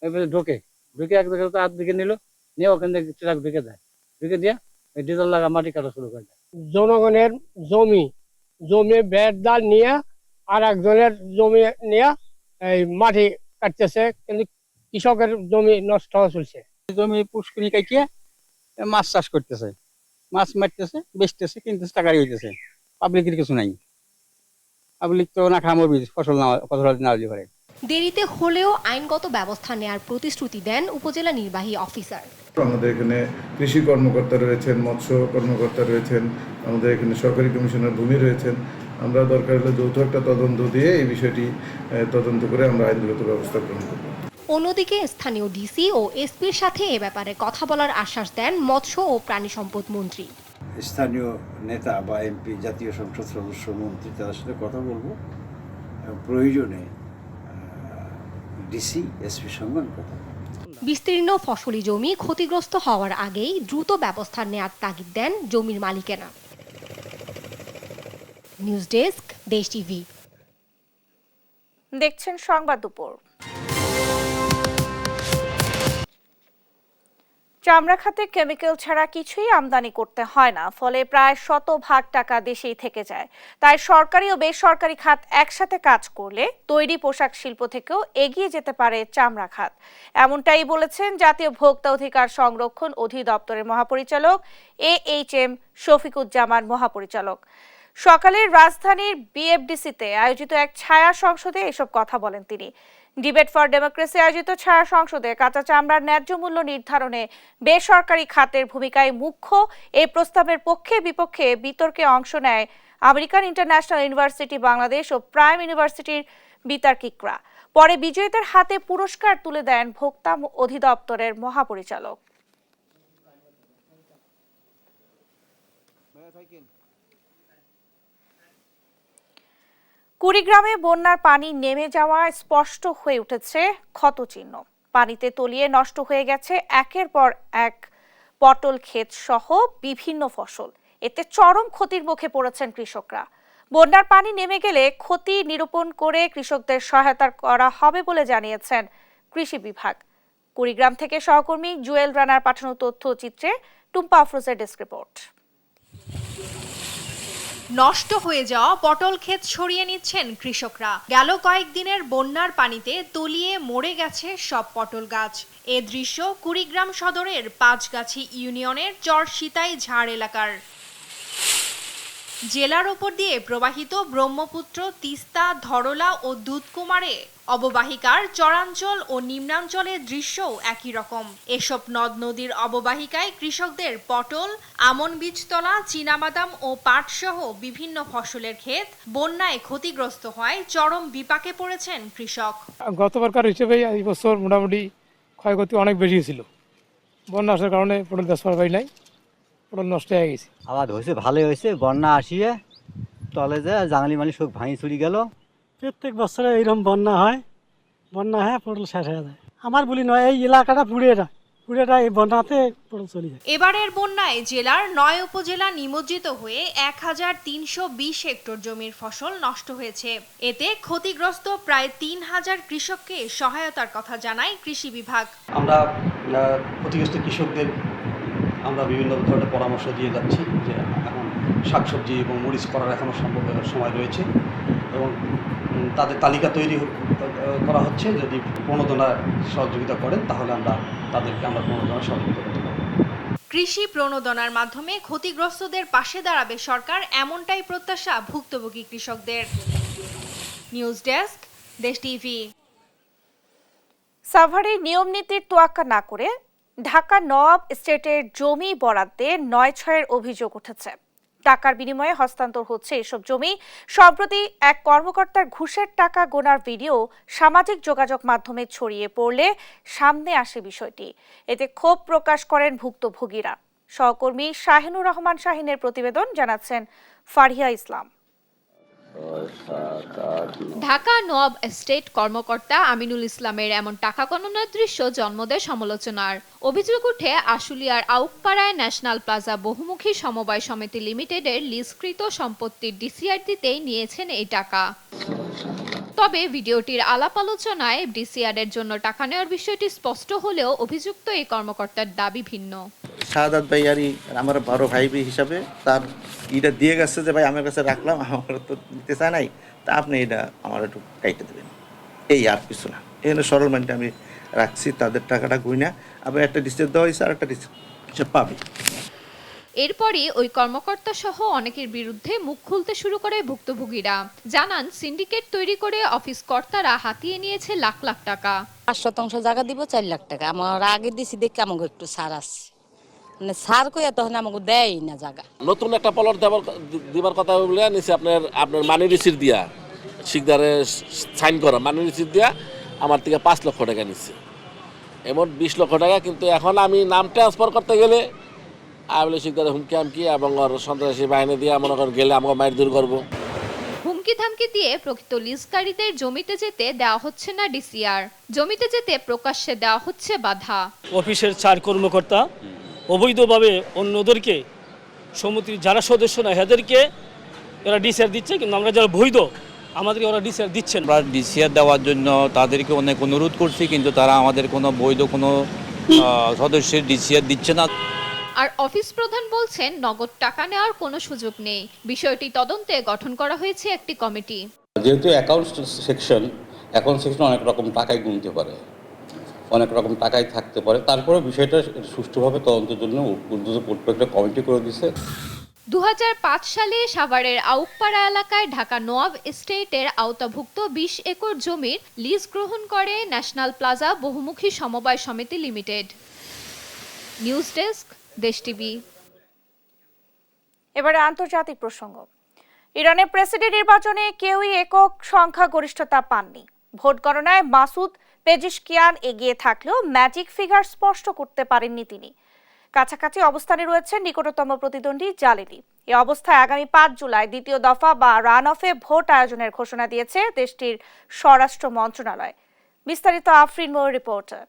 এবারে ঢোকে 1 বিঘা তো 8 বিঘা নিল, নিয়ে ওখান থেকে ট্রাক ঢুকে দেয়, ঢুকে দিয়ে ডিজেল লাগা মাটি কাটা শুরু করে দেয়। জনগণের জমি বেড় ডাল নিয়ে আর একজনের জমি নিয়ে এই মাটি কাটতেছে, কিন্তু কৃষকের জমি নষ্ট হওয়া চলছে। জমি পুষ্করি কাটিয়ে মাছ চাষ করতেছে, মাছ মারতেছে, বেচতেছে, কিনতেছে, টাকা হইতেছে। পাবলিকের কিছু নাই, পাবলিক তো না খামো ফসল না হলে পারে। দেরিতে হলেও আইনগত ব্যবস্থা নেয়ার প্রতিশ্রুতি দেন উপজেলা নির্বাহী অফিসার। আমাদের এখানে কৃষি কর্মকর্তা রয়েছেন, মৎস্য কর্মকর্তা রয়েছেন, আমাদের এখানে সরকারি কমিশনার ভূমি রয়েছেন। আমরা দরকার হলে যৌথ একটা তদন্ত দিয়ে এই বিষয়টি তদন্ত করে আমরা আইনগত ব্যবস্থা গ্রহণ করব। অন্যদিকে স্থানীয় ডিসি ও এসপির সাথে এ ব্যাপারে কথা বলার আশ্বাস দেন মৎস্য ও প্রাণী সম্পদ মন্ত্রী। স্থানীয় নেতা বা এমপি, জাতীয় সংসদ সদস্য, মন্ত্রী, তাদের সাথে কথা বলবো, প্রয়োজনে ডিসি এসপির সঙ্গে কথা। বিস্তীর্ণ ফসলি জমি ক্ষতিগ্রস্ত হওয়ার আগেই দ্রুত ব্যবস্থা নেওয়ার তাগিদ দেন জমির মালিকেরা। নিউজ ডেস্ক, দেশ টিভি। দেখছেন সংবাদ দুপুর। চামড়া খাতে কেমিক্যাল ছাড়া কিছুই আমদানি করতে হয় না, ফলে প্রায় 100% টাকা দেশেই থেকে যায়। তাই সরকারি ও বেসরকারি খাত একসাথে কাজ করলে তৈরি পোশাক শিল্প থেকেও এগিয়ে যেতে পারে চামড়া খাত। এমনটাই বলেছেন জাতীয় ভোক্তা অধিকার সংরক্ষণ অধিদপ্তরের মহাপরিচালক AHM শফিকুজ্জামান মহাপরিচালক। সকালে রাজধানীর BFDC-তে আয়োজিত এক ছায়া সংসদে এসব কথা বলেন তিনি। ডিবেট ফর ডেমোক্রেসি আয়োজিত ছায়া সংসদে কাঁচা চামড়ার ন্যায্য মূল্য নির্ধারণে বেসরকারি খাতের ভূমিকায় মুখ্য এই প্রস্তাবের পক্ষে বিপক্ষে বিতর্কে অংশ নেয় আমেরিকান ইন্টারন্যাশনাল ইউনিভার্সিটি বাংলাদেশ ও প্রাইম ইউনিভার্সিটির বিতার্কিকরা। পরে বিজয়ীদের হাতে পুরস্কার তুলে দেন ভোক্তা অধিদপ্তরের মহাপরিচালক। কুড়িগ্রামে বন্যার পানি নেমে যাওয়া স্পষ্ট হয়ে উঠেছে ক্ষতচিহ্ন। পানিতে তলিয়ে নষ্ট হয়ে গেছে একের পর এক পটল ক্ষেত সহ বিভিন্ন ফসল। এতে চরম ক্ষতির মুখে পড়েছেন কৃষকরা। বন্যার পানি নেমে গেলে ক্ষতি নিরূপণ করে কৃষকদের সহায়তা করা হবে বলে জানিয়েছেন কৃষি বিভাগ। কুড়িগ্রাম থেকে সহকর্মী জুয়েল রানার পাঠানো তথ্যচিত্রে টুম্পা আফরোজের ডেস্ক রিপোর্ট। নষ্ট হয়ে যাওয়া পটল ক্ষেত সরিয়ে নিচ্ছেন কৃষকরা। গেল কয়েকদিনের বন্যার পানিতে তলিয়ে মরে গেছে সব পটল গাছ। এ দৃশ্য কুড়িগ্রাম সদরের পাঁচগাছি ইউনিয়নের চর সিতাই ঝাড় এলাকার। জেলার ওপর দিয়ে প্রবাহিত ব্রহ্মপুত্র, তিস্তা, ধরলা ও দুধকুমারে অববাহিকার চরাঞ্চল ও নিম্নাঞ্চলের দৃশ্যও একই রকম। এসব নদ নদীর অববাহিকায় কৃষকদের পটল, আমন বীজতলা, চীনাবাদাম ও পাট সহ বিভিন্ন ফসলের ক্ষেত বন্যায় ক্ষতিগ্রস্ত হয় চরম বিপাকে পড়েছেন কৃষক। গতবারকার হিসেবে এই বছর মোটামুটি ক্ষয়ক্ষতি অনেক বেশি ছিল। বন্যা আসার কারণে পটল গাছ পাওয়া নাই, পটল নষ্ট হয়ে গেছে। আবাদ হয়েছে, ভালোই হয়েছে। বন্যা আসিয়ে তলে যায় জাঙালি মালি সব ভাঙি চুরি গেল। প্রত্যেক বছরে এইরকম বন্যা হয়, পটল শেষ হয়ে যায়। আমার বলি নয়, এই এলাকাটা পুরেটা এই বন্যাতে পটল চলে যায়। এবারের বন্যায় জেলার 9 উপজেলা নিমজ্জিত হয়ে 1320 হেক্টর জমির ফসল নষ্ট হয়েছে। এতে ক্ষতিগ্রস্ত প্রায় 3000 কৃষককে সহায়তার কথা জানায় কৃষি বিভাগ। আমরা ক্ষতিগ্রস্ত কৃষকদের আমরা বিভিন্ন ধরনের পরামর্শ দিয়ে যাচ্ছি যে এখন শাকসবজি এবং মরিচ করার এখনো সময় রয়েছে। এবং তাদের তালিকা তৈরি করা হচ্ছে। যদি প্রণোদনা সহযোগিতা করেন তাহলে তাদেরকে আমরা প্রণোদনা সহযোগিতা করতে পারব। কৃষি প্রণোদনার মাধ্যমে ক্ষতিগ্রস্তদের পাশে দাঁড়াবে সরকার, এমনটাই প্রত্যাশা ভুক্তভোগী কৃষকদের। নিউজ ডেস্ক, দেশ টিভি। সাভারে নিয়ম নীতির তোয়াক্কা না করে ঢাকা নওয়াব এস্টেটের জমি বরাদ্দে ৯/৬-এর অভিযোগ উঠেছে। টাকার বিনিময়ে হস্তান্তর হচ্ছে এসব জমি। সম্প্রতি এক কর্মকর্তার ঘুষের টাকা গোনার ভিডিও সামাজিক যোগাযোগ মাধ্যমে ছড়িয়ে পড়লে সামনে আসে বিষয়টি। এতে ক্ষোভ প্রকাশ করেন ভুক্তভোগীরা। সহকর্মী শাহিনুর রহমান শাহিনের প্রতিবেদন, জানাচ্ছেন ফারিয়া ইসলাম। ঢাকা নওয়াব এস্টেট কর্মকর্তা আমিনুল ইসলামের এমন টাকা গণনার দৃশ্য জন্ম দেয় সমালোচনার। অভিযোগ উঠে আশুলিয়ার আউকপাড়ায় ন্যাশনাল প্লাজা বহুমুখী সমবায় সমিতি লিমিটেডের লিজকৃত সম্পত্তির ডিসিআর দিতেই নিয়েছেন এই টাকা। তবে ভিডিওটির আলাপ আলোচনায় ডিসিআরের জন্য টাকা নেওয়ার বিষয়টি স্পষ্ট হলেও অভিযুক্ত এই কর্মকর্তার দাবি ভিন্ন। শাহাদাত ভাই আর আমার বড় ভাই হিসাবে তার এটা দিয়ে গেছে যে ভাই আমার কাছে রাখলাম, আমার তো দিতে চায় নাই, তা আপনি এটা আমার একটু কাইটে দেবেন, এই আর কিছু না। এখানে সরল মাইন্ডে আমি রাখছি, তাদের টাকাটা গুই না, আমি একটা ডিসিশন দেওয়া হয়েছে আর একটা ডিসিশন পাবে। এরপরই ওই কর্মকর্তা সহ অনেকের বিরুদ্ধে মুখ খুলতে শুরু করে ভুক্তভোগীরা। জানান সিন্ডিকেট তৈরি করে অফিস কর্তারা হাতিয়ে নিয়েছে লাখ লাখ টাকা। ৫% জায়গা দিব ৪ লাখ টাকা। আমার আগে দিছি দেখে আমাকে একটু ছাড় আছে, মানে ছাড় কইয়া তখন আমাকে দেয় না জায়গা। নতুন একটা প্লট দিবার কথা বলে নিছে আপনার মানি রিসিট দিয়া, শিকদারে সাইন করা মানি রিসিট দিয়া আমার থেকে ৫ লক্ষ টাকা নিচ্ছে, এমন ২০ লক্ষ টাকা। কিন্তু এখন আমি নাম ট্রান্সফার করতে গেলে বলে শিকদারে হুমকি হামকি এবং সন্ত্রাসী বাহিনী দিয়ে মনে করেন গেলে আমাকে মাইর দূর করবো। হুমকি ধামকি দিয়ে প্রকৃত লিজকারীদের জমিতে যেতে দেওয়া হচ্ছে না ডিসিআর, জমিতে যেতে প্রকাশ্যে দেওয়া হচ্ছে বাধা। অফিসের ৪ কর্মকর্তা অবৈধভাবে অন্যদেরকে সমিতির যারা সদস্য না এদেরকে এরা ডিসিআর দিচ্ছে, কিন্তু আমরা যারা বৈধ আমাদেরকে ওরা ডিসিআর দিচ্ছেন। আমরা ডিসিআর দেওয়ার জন্য তাদেরকে অনেক অনুরোধ করছি, কিন্তু তারা আমাদের কোনো বৈধ কোনো সদস্যের ডিসিআর দিচ্ছে না। আর অফিস প্রধান বলছেন নগদ টাকা নেওয়ার কোনো সুযোগ নেই। বিষয়টি তদন্তে গঠন করা হয়েছে একটি কমিটি। যেহেতু অ্যাকাউন্ট সেকশন অনেক রকম টাকাই গুনতে পারে, অনেক রকম টাকাই থাকতে পারে, তারপরে বিষয়টা সুষ্ঠুভাবে তদন্তের জন্য একটা কমিটি করে দিয়েছে। ২০০৫ সালে সাভারের আউকপাড়া এলাকায় ঢাকা নওয়াব এস্টেটের আওতাভুক্ত ২০ একর জমির লিজ গ্রহণ করে ন্যাশনাল প্লাজা বহুমুখী সমবায় সমিতি লিমিটেড। নিউজ ডেস্ক, দেশ টিভি। এবারে আন্তর্জাতিক প্রসঙ্গ। ইরানের প্রেসিডেন্ট নির্বাচনে কেউই একক সংখ্যাগরিষ্ঠতা পাননি। ভোট গণনায় মাসুদ পেজিশকিয়ান এগিয়ে থাকলেও ম্যাজিক ফিগার স্পষ্ট করতে পারেননি তিনি। কাছাকাছি অবস্থানে রয়েছেন নিকটতম প্রতিদ্বন্দ্বী জালিলি। এই অবস্থায় আগামী ৫ জুলাই দ্বিতীয় দফা বা রান অফে ভোট আয়োজনের ঘোষণা দিয়েছে দেশটির স্বরাষ্ট্র মন্ত্রণালয়। বিস্তারিত আফরিন মৌর রিপোর্টার।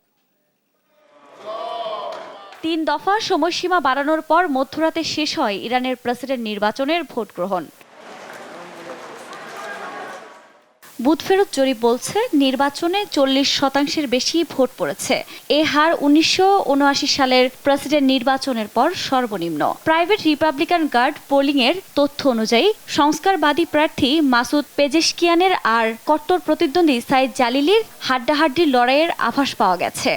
৩ দফা সময়সীমা বাড়ানোর পর মধ্যরাতে শেষ হয় ইরানের প্রেসিডেন্ট নির্বাচনের ভোট গ্রহণ। বুথফেরত জরিপ বলছে নির্বাচনে ৪০% বেশি ভোট পড়েছে। এ হার ১৯৭৯ সালের প্রেসিডেন্ট নির্বাচনের পর সর্বনিম্ন। প্রাইভেট রিপাবলিকান গার্ড পোলিং এর তথ্য অনুযায়ী সংস্কারবাদী প্রার্থী মাসুদ পেজেশকিয়ানের আর কট্টর প্রতিদ্বন্দ্বী সাইদ জালিলির হাড্ডাহাড্ডি লড়াইয়ের আভাস পাওয়া গেছে।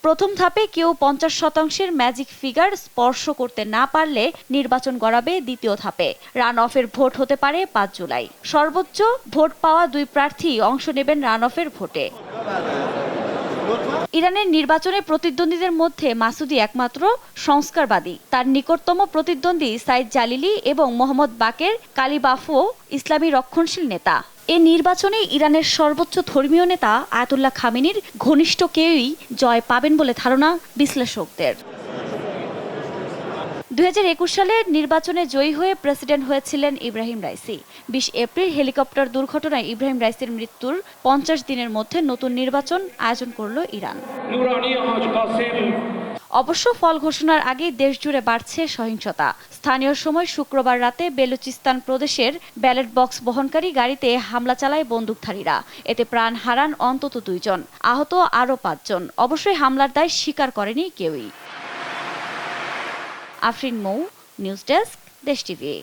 প্রথম ধাপে কেউ ৫০% ম্যাজিক ফিগার স্পর্শ করতে না পারলে নির্বাচন গড়াবে দ্বিতীয় ধাপে। রান অফের ভোট হতে পারে ৫ জুলাই। সর্বোচ্চ ভোট পাওয়া ২ প্রার্থী অংশ নেবেন রান অফের ভোটে। ইরানের নির্বাচনে প্রতিদ্বন্দ্বীদের মধ্যে মাসুদি একমাত্র সংস্কারবাদী। তার নিকটতম প্রতিদ্বন্দ্বী সাইদ জালিলি এবং মোহাম্মদ বাকের কালিবাফও ইসলামী রক্ষণশীল নেতা। এ নির্বাচনে ইরানের সর্বোচ্চ ধর্মীয় নেতা আয়াতুল্লাহ খামেনির ঘনিষ্ঠ কেউই জয় পাবেন বলে ধারণা বিশ্লেষকদের। ২০২১ সালে নির্বাচনে জয়ী হয়ে প্রেসিডেন্ট হয়েছিলেন ইব্রাহিম রাইসি। ২০ এপ্রিল হেলিকপ্টার দুর্ঘটনায় ইব্রাহিম রাইসির মৃত্যুর ৫০ দিনের মধ্যে নতুন নির্বাচন আয়োজন করল ইরান। অবশ্য ফল ঘোষণার আগে দেশজুড়ে বাড়ছে সহিংসতা। স্থানীয় সময় শুক্রবার রাতে বেলুচিস্তান প্রদেশের ব্যালট বক্স বহনকারী গাড়িতে হামলা চালায় বন্দুকধারীরা। এতে প্রাণ হারান অন্তত ২ জন, আহত আরও ৫ জন। অবশ্যই হামলার দায় স্বীকার করেনি কেউই। আফরিন মৌ, নিউজ ডেস্ক, দেশ টিভি।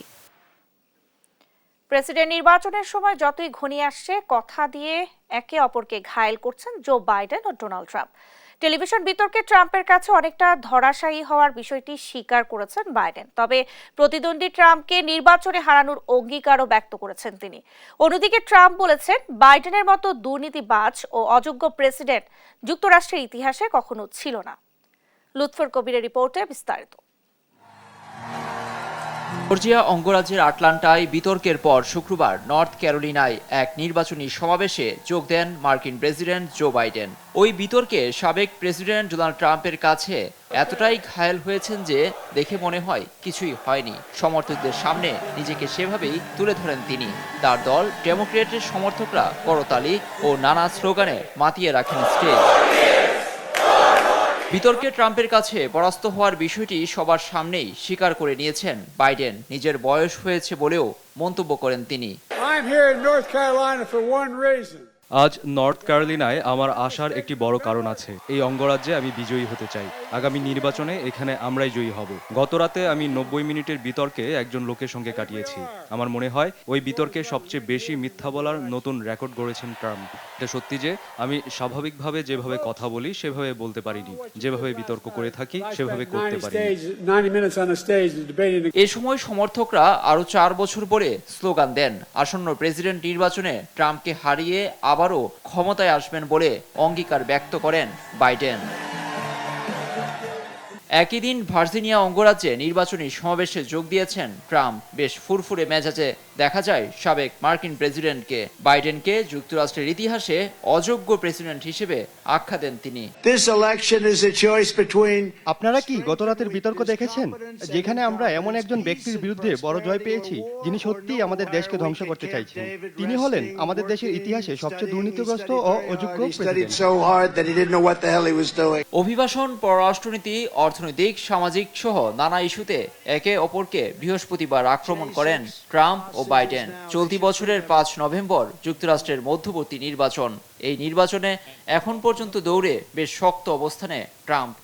প্রেসিডেন্ট নির্বাচনের সময় যতই ঘনিয়ে আসছে কথা দিয়ে একে অপরকে ঘায়েল করছেন জো বাইডেন ও ডোনাল্ড ট্রাম্প। টেলিভিশন বিতর্কে ট্রাম্পের কাছে অনেকটা ধরাশায়ী হওয়ার বিষয়টি স্বীকার করেছেন বাইডেন। তবে প্রতিদ্বন্দ্বী ট্রাম্পকে নির্বাচনে হারানোর অঙ্গীকারও ব্যক্ত করেছেন তিনি। অন্যদিকে ট্রাম্প বলেছেন জোবাইডেনের মতো দুর্নীতিবাজ ও অযোগ্য প্রেসিডেন্ট যুক্তরাষ্ট্রের ইতিহাসে কখনো ছিল না। লুৎফর কবিরের রিপোর্টে বিস্তারিত। জর্জিয়া অঙ্গরাজ্যের আটলান্টায় বিতর্কের পর শুক্রবার নর্থ ক্যারোলিনায় এক নির্বাচনী সমাবেশে যোগ দেন মার্কিন প্রেসিডেন্ট জো বাইডেন। ওই বিতর্কে সাবেক প্রেসিডেন্ট ডোনাল্ড ট্রাম্পের কাছে এতটাই ঘায়েল হয়েছেন যে দেখে মনে হয় কিছুই হয়নি। সমর্থকদের সামনে নিজেকে সেভাবেই তুলে ধরেন তিনি। তার দল ডেমোক্রেটের সমর্থকরা করতালি ও নানা স্লোগানে মাতিয়ে রাখেন স্টেজ। বিতর্কে ট্রাম্পের কাছে পরাস্ত হওয়ার বিষয়টি সবার সামনেই স্বীকার করে নিয়েছেন বাইডেন। নিজের বয়স হয়েছে বলেও মন্তব্য করেন তিনি। আজ নর্থ ক্যারোলিনায় আমার আসার একটি বড় কারণ আছে। এই অঙ্গরাজ্যে আমি বিজয়ী হতে চাই। আগামী নির্বাচনে এখানে আমরাই জয়ী হব। গতরাতে আমি 90 মিনিটের বিতর্কে একজন লোকের সঙ্গে কাটিয়েছি। আমার মনে হয় ওই বিতর্কে সবচেয়ে বেশি মিথ্যা বলার নতুন রেকর্ড গড়েছেন ট্রাম্প। এটা সত্যি যে আমি স্বাভাবিকভাবে যেভাবে কথা বলি সেভাবে বলতে পারিনি, যেভাবে বিতর্ক করে থাকি সেভাবে করতে পারিনি। এ সময় সমর্থকরা আরো 4 বছর পরে স্লোগান দেন। আসন্ন প্রেসিডেন্ট নির্বাচনে ট্রাম্পকে হারিয়ে আবারও ক্ষমতায় আসবেন বলে অঙ্গীকার ব্যক্ত করেন বাইডেন। একই দিন ভার্জিনিয়া অঙ্গরাজ্যে নির্বাচনী সমাবেশে যোগ দিয়েছেন ট্রাম্প। বেশ ফুরফুরে মেজাজে দেখা যায় সাবেক মার্কিন প্রেসিডেন্টকে। বাইডেনকে যুক্তরাষ্ট্রের ইতিহাসে অযোগ্য প্রেসিডেন্ট হিসেবে আখ্যা দেন তিনি। আপনারা কি গতরাতের বিতর্ক দেখেছেন, যেখানে আমরা এমন একজন ব্যক্তির বিরুদ্ধে বড় জয় পেয়েছি যিনি সত্যিই আমাদের দেশকে ধ্বংস করতে চাইছেন। তিনি হলেন আমাদের দেশের ইতিহাসে সবচেয়ে দুর্নীতিগ্রস্ত ও অযোগ্য প্রেসিডেন্ট। অভিবাসন, পররাষ্ট্রনীতি, অর্থনৈতিক, সামাজিক সহ নানা ইস্যুতে একে অপরকে বৃহস্পতিবার আক্রমণ করেন ট্রাম্প ও বাইডেন। চলতি বছরের 5 নভেম্বর যুক্তরাষ্ট্রের মধ্যবর্তী নির্বাচন। এই নির্বাচনে এখন পর্যন্ত দৌড়ে বেশ শক্ত অবস্থানে ট্রাম্প।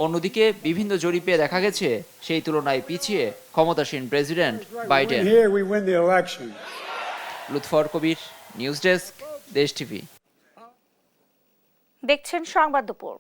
অন্যদিকে বিভিন্ন জরিপে দেখা গেছে সেই তুলনায় পিছিয়ে ক্ষমতাসীন প্রেসিডেন্ট বাইডেন। লুৎফর কবির, নিউজ ডেস্ক, দেশ টিভি। দেখছেন সংবাদ দুপুর।